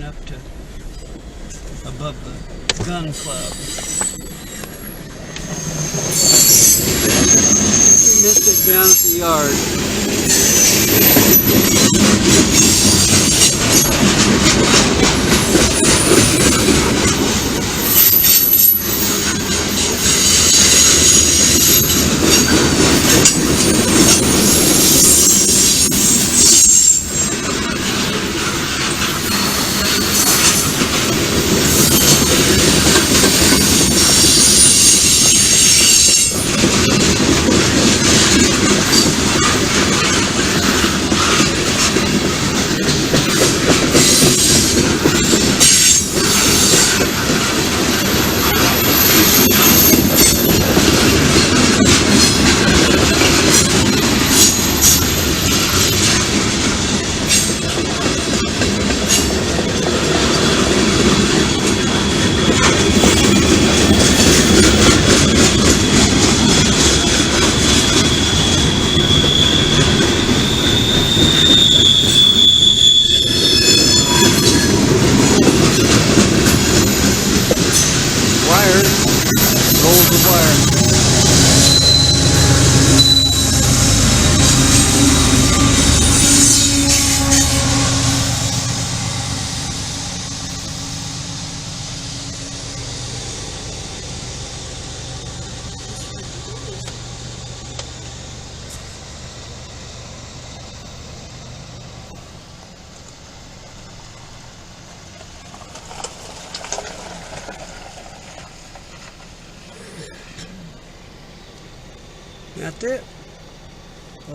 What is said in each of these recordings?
going up to above the gun club. We missed it down at the yard. Rolls of wire. That's it.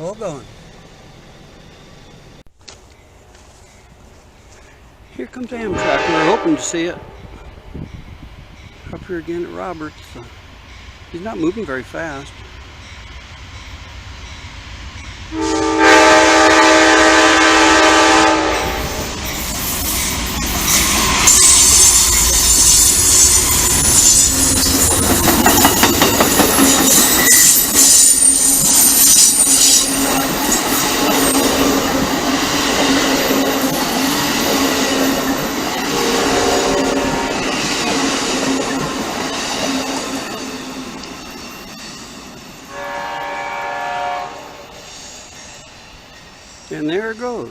All gone. Here comes Amtrak. We're hoping to see it. Up here again at Roberts. He's not moving very fast. And there it goes.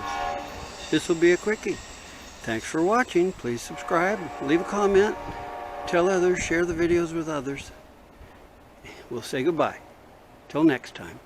This will be a quickie. Thanks for watching. Please subscribe, leave a comment, tell others, share the videos with others. We'll say goodbye. Till next time.